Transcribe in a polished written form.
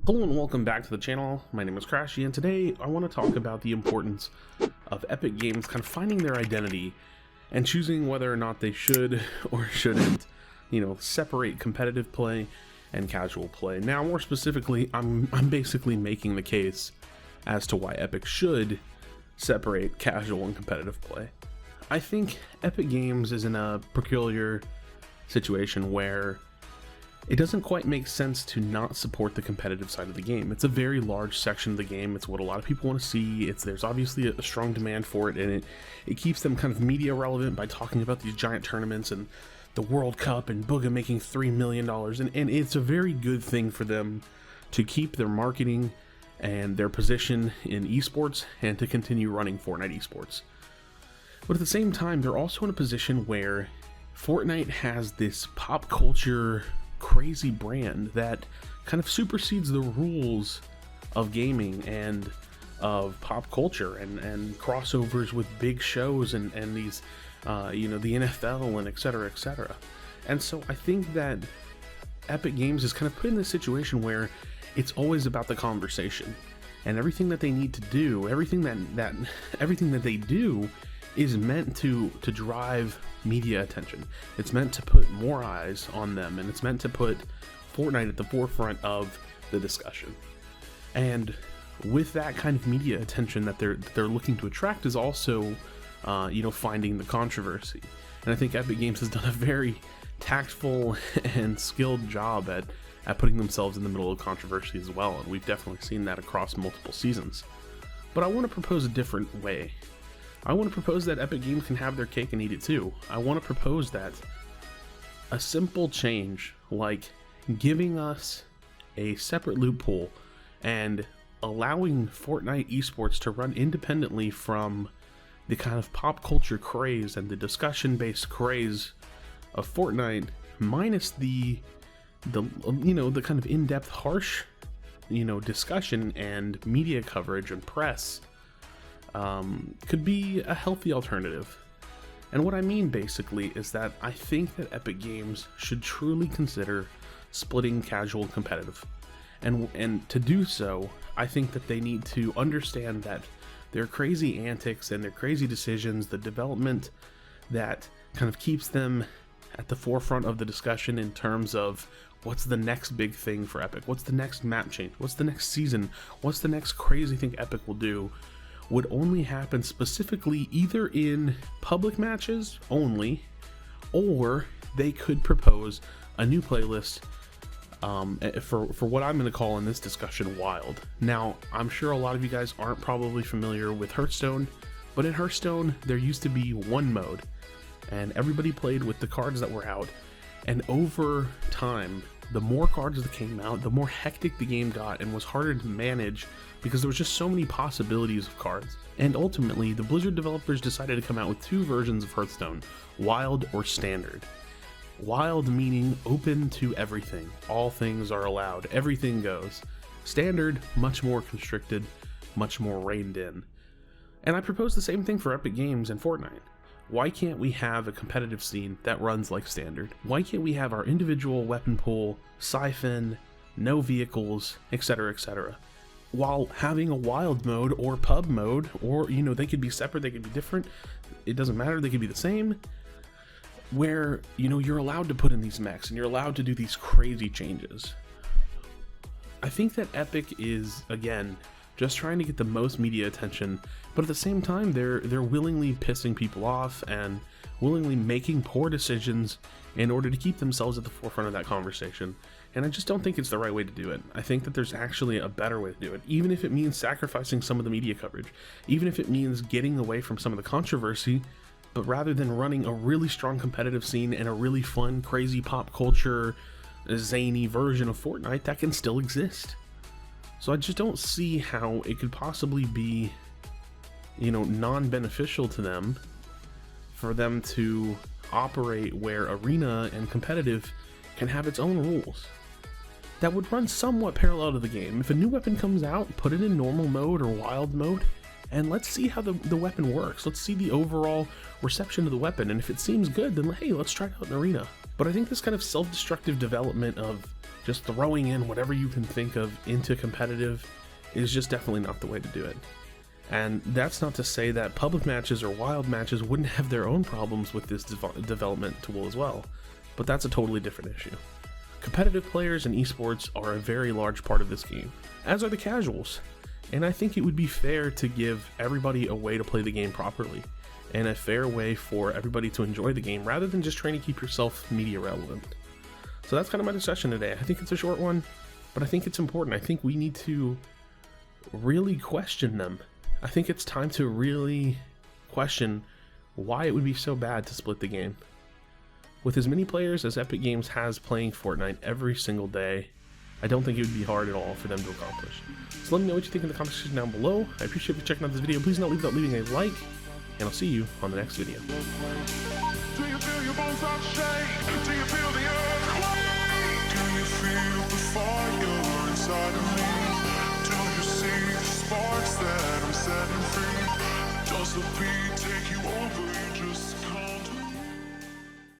Hello and welcome back to the channel. My name is Crashy, and today I want to talk about the importance of Epic Games kind of finding their identity and choosing whether or not they should or shouldn't, separate competitive play and casual play. Now, more specifically, I'm basically making the case as to why Epic should separate casual and competitive play. I think Epic Games is in a peculiar situation where it doesn't quite make sense to not support the competitive side of the game. It's a very large section of the game. It's what a lot of people want to see. There's obviously a strong demand for it, and it keeps them kind of media relevant by talking about these giant tournaments and the World Cup and Booga making $3 million. And it's a very good thing for them to keep their marketing and their position in esports and to continue running Fortnite esports. But at the same time, they're also in a position where Fortnite has this pop culture crazy brand that kind of supersedes the rules of gaming and of pop culture and crossovers with big shows and these the NFL and etc. And so I think that Epic Games is kind of put in this situation where it's always about the conversation, and everything that they need to do, everything that they do is meant to drive media attention. It's meant to put more eyes on them, and it's meant to put Fortnite at the forefront of the discussion. And with that kind of media attention that they're looking to attract is also finding the controversy. And I think Epic Games has done a very tactful and skilled job at putting themselves in the middle of controversy as well, and we've definitely seen that across multiple seasons. But I want to propose a different way. I want to propose that Epic Games can have their cake and eat it too. I want to propose that a simple change, like giving us a separate loot pool and allowing Fortnite esports to run independently from the kind of pop culture craze and the discussion-based craze of Fortnite, minus the kind of in-depth, harsh, discussion and media coverage and press, could be a healthy alternative. And what I mean basically is that I think that Epic Games should truly consider splitting casual and competitive. And to do so, I think that they need to understand that their crazy antics and their crazy decisions, the development that kind of keeps them at the forefront of the discussion in terms of what's the next big thing for Epic, what's the next map change, what's the next season, what's the next crazy thing Epic will do, would only happen specifically either in public matches only, or they could propose a new playlist for what I'm going to call in this discussion Wild. Now, I'm sure a lot of you guys aren't probably familiar with Hearthstone, but in Hearthstone there used to be one mode, and everybody played with the cards that were out, and over time, the more cards that came out, the more hectic the game got and was harder to manage because there was just so many possibilities of cards. And ultimately, the Blizzard developers decided to come out with two versions of Hearthstone, Wild or Standard. Wild meaning open to everything. All things are allowed. Everything goes. Standard, much more constricted, much more reined in. And I propose the same thing for Epic Games and Fortnite. Why can't we have a competitive scene that runs like Standard? Why can't we have our individual weapon pool, siphon, no vehicles, etc., while having a wild mode or pub mode, or, they could be separate, they could be different, it doesn't matter, they could be the same, where, you're allowed to put in these mechs and you're allowed to do these crazy changes. I think that Epic is, again, just trying to get the most media attention, but at the same time, they're willingly pissing people off and willingly making poor decisions in order to keep themselves at the forefront of that conversation. And I just don't think it's the right way to do it. I think that there's actually a better way to do it, even if it means sacrificing some of the media coverage, even if it means getting away from some of the controversy, but rather than running a really strong competitive scene and a really fun, crazy pop culture, zany version of Fortnite that can still exist. So I just don't see how it could possibly be, non-beneficial to them for them to operate where arena and competitive can have its own rules that would run somewhat parallel to the game. If a new weapon comes out, put it in normal mode or wild mode, and let's see how the weapon works. Let's see the overall reception of the weapon, and if it seems good, then hey, let's try it out in arena. But I think this kind of self-destructive development of just throwing in whatever you can think of into competitive is just definitely not the way to do it. And that's not to say that public matches or wild matches wouldn't have their own problems with this development tool as well, but that's a totally different issue. Competitive players and esports are a very large part of this game, as are the casuals, and I think it would be fair to give everybody a way to play the game properly, and a fair way for everybody to enjoy the game rather than just trying to keep yourself media relevant. So that's kind of my discussion today. I think it's a short one, but I think it's important. I think we need to really question them. I think it's time to really question why it would be so bad to split the game. With as many players as Epic Games has playing Fortnite every single day, I don't think it would be hard at all for them to accomplish. So let me know what you think in the comment section down below. I appreciate you checking out this video. Please don't leave without leaving a like, and I'll see you on the next video. Do you feel your bones start to shake? Do you feel the earthquake? Do you feel the fire inside of me? Do you see the sparks that I'm setting free? Does the beat take you over? You just